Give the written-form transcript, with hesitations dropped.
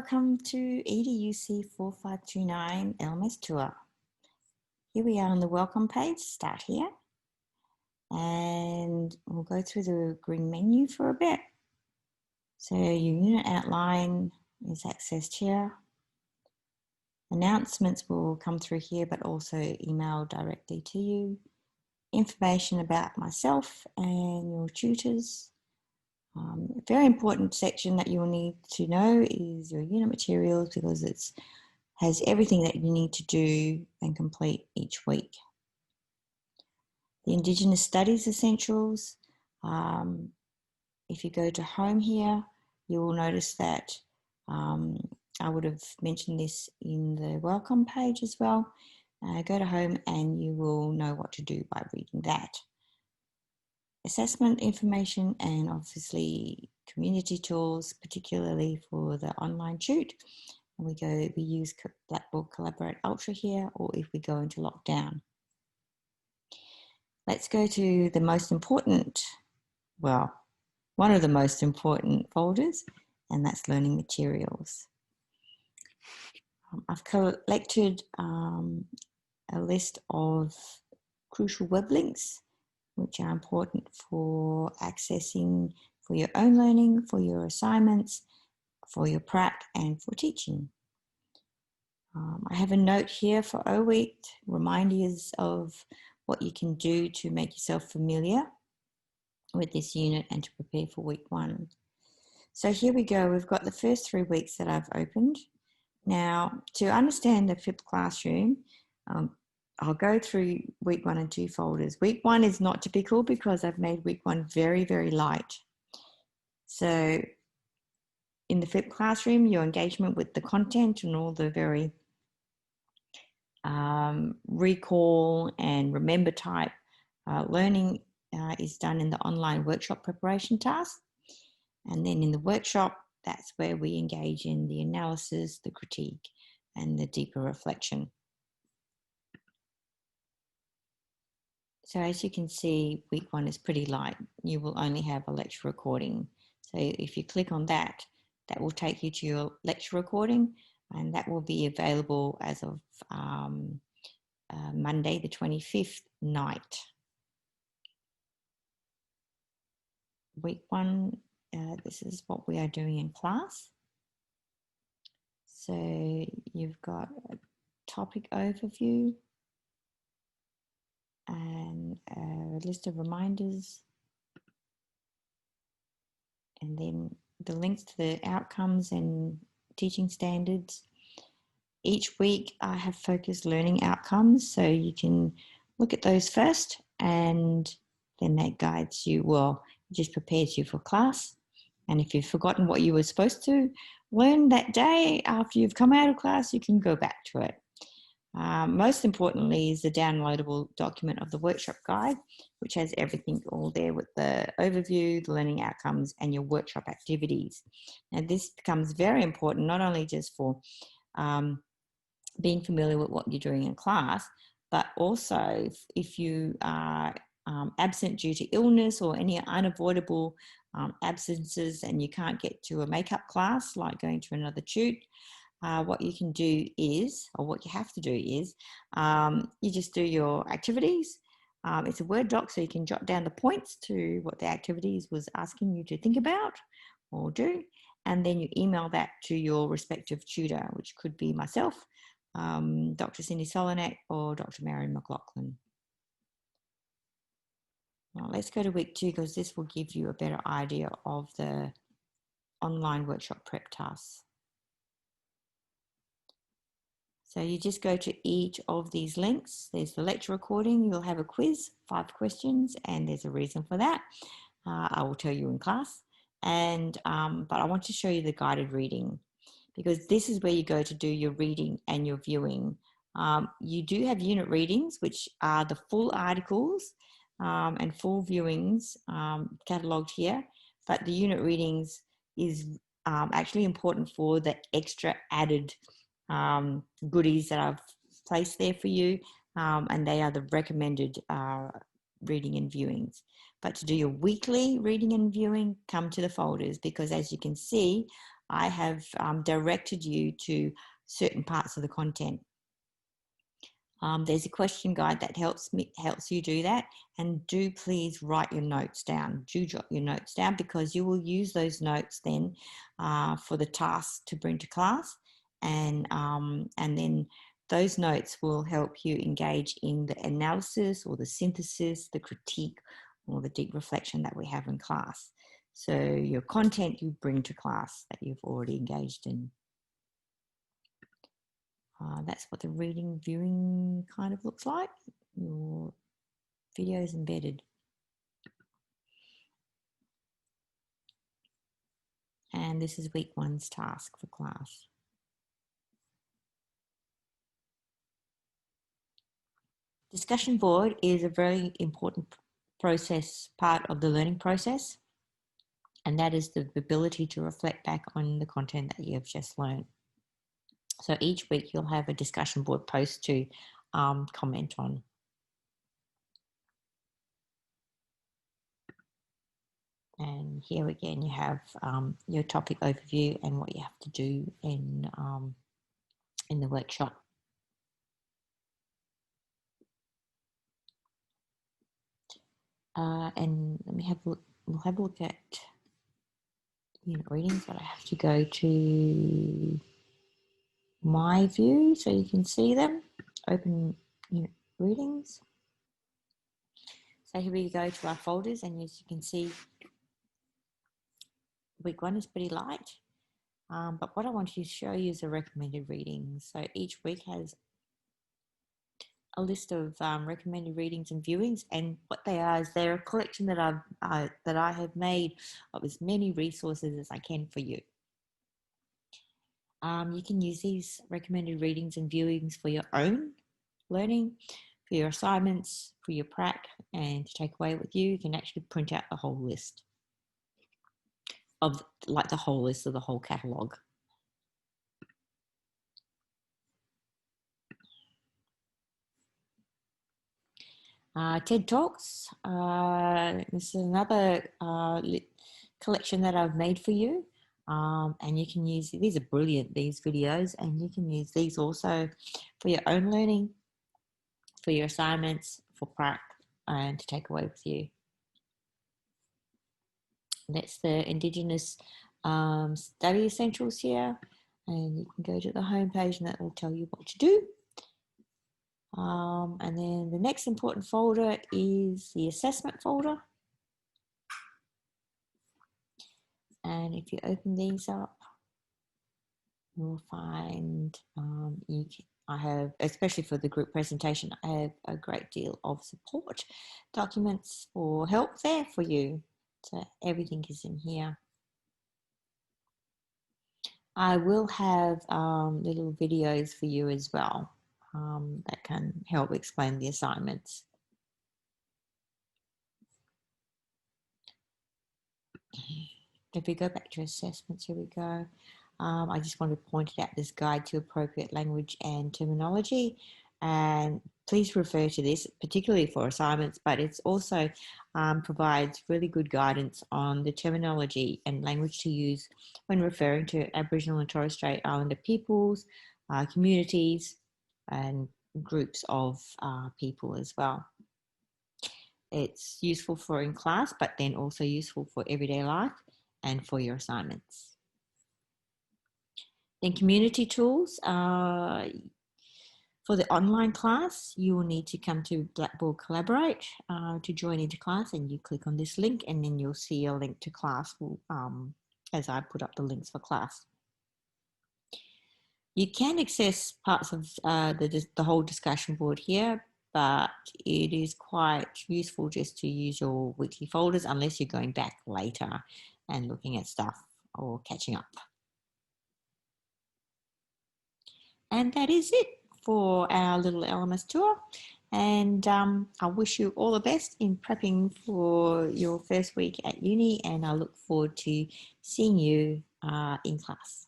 welcome to EDUC5429 LMS Tour. Here we are on the welcome page, start here. And we'll go through the green menu for a bit. So your unit outline is accessed here. Announcements will come through here, but also email directly to you. Information about myself and your tutors. A very important section that you'll need to know is your unit materials, because it has everything that you need to do and complete each week. The Indigenous Studies Essentials. If you go to home here, you will notice that I would have mentioned this in the welcome page as well. Go to home and you will know what to do by reading that. Assessment information and obviously community tools, particularly for the online tute. And we use Blackboard Collaborate Ultra here, or if we go into lockdown. Let's go to the most important, well, one of the most important folders, and that's learning materials. I've collected a list of crucial web links which are important for accessing for your own learning, for your assignments, for your prac, and for teaching. I have a note here for O Week, reminders of what you can do to make yourself familiar with this unit and to prepare for week 1. So here we go, we've got the first 3 weeks that I've opened. Now, to understand the flipped classroom, I'll go through week 1 and 2 folders. Week 1 is not typical because I've made week 1 very, very light. So in the flipped classroom, your engagement with the content and all the very recall and remember type learning is done in the online workshop preparation task. And then in the workshop, that's where we engage in the analysis, the critique, and the deeper reflection. So as you can see, week 1 is pretty light. You will only have a lecture recording. So if you click on that, that will take you to your lecture recording, and that will be available as of Monday the 25th night. Week 1, this is what we are doing in class. So you've got a topic overview and a list of reminders, and then the links to the outcomes and teaching standards. Each week I have focused learning outcomes, so you can look at those first, and then that guides you, well, it just prepares you for class. And if you've forgotten what you were supposed to learn that day after you've come out of class, you can go back to it. Most importantly is the downloadable document of the workshop guide, which has everything all there with the overview, the learning outcomes, and your workshop activities. Now this becomes very important, not only just for being familiar with what you're doing in class, but also if you are absent due to illness or any unavoidable absences and you can't get to a makeup class, like going to another tute, what you can do is, or what you have to do is, you just do your activities. It's a Word doc, so you can jot down the points to what the activities was asking you to think about or do, and then you email that to your respective tutor, which could be myself, Dr. Cindy Solinek, or Dr. Marion McLaughlin. Now let's go to week 2, because this will give you a better idea of the online workshop prep tasks. So you just go to each of these links. There's the lecture recording. You'll have a quiz, 5 questions, and there's a reason for that. I will tell you in class. And but I want to show you the guided reading, because this is where you go to do your reading and your viewing. You do have unit readings, which are the full articles and full viewings catalogued here. But the unit readings is actually important for the extra added goodies that I've placed there for you, and they are the recommended reading and viewings. But to do your weekly reading and viewing, come to the folders, because as you can see, I have directed you to certain parts of the content. There's a question guide that helps you do that, and do please write your notes down. Do jot your notes down, because you will use those notes then for the tasks to bring to class, and then those notes will help you engage in the analysis or the synthesis, the critique, or the deep reflection that we have in class. So your content you bring to class that you've already engaged in. That's what the reading viewing kind of looks like. Your video is embedded. And this is week 1's task for class. Discussion board is a very important part of the learning process, and that is the ability to reflect back on the content that you have just learned. So each week you'll have a discussion board post to comment on. And here again, you have your topic overview and what you have to do in the workshop. And let me have a look. We'll have a look at unit readings, but I have to go to my view so you can see them. Open unit readings. So here we go to our folders, and as you can see, week 1 is pretty light. But what I want to show you is the recommended readings. So each week has a list of recommended readings and viewings, and what they are is they're a collection that I have made of as many resources as I can for you. You can use these recommended readings and viewings for your own learning, for your assignments, for your prac, and to take away with you. You can actually print out the whole list of the whole list of the whole catalogue. TED Talks. This is another collection that I've made for you. And you can use, these are brilliant, these videos, and you can use these also for your own learning, for your assignments, for prac, and to take away with you. That's the Indigenous Study Essentials here, and you can go to the home page and that will tell you what to do. And then the next important folder is the assessment folder. And if you open these up, you'll find I have, especially for the group presentation, I have a great deal of support documents or help there for you. So everything is in here. I will have little videos for you as well that can help explain the assignments. If we go back to assessments, here we go. I just want to point out this guide to appropriate language and terminology. And please refer to this, particularly for assignments, but it's also provides really good guidance on the terminology and language to use when referring to Aboriginal and Torres Strait Islander peoples, communities, and groups of people as well. It's useful for in class, but then also useful for everyday life and for your assignments. Then community tools. For the online class, you will need to come to Blackboard Collaborate to join into class, and you click on this link and then you'll see a link to class as I put up the links for class. You can access parts of the whole discussion board here, but it is quite useful just to use your weekly folders unless you're going back later and looking at stuff or catching up. And that is it for our little LMS tour. And I wish you all the best in prepping for your first week at uni, and I look forward to seeing you in class.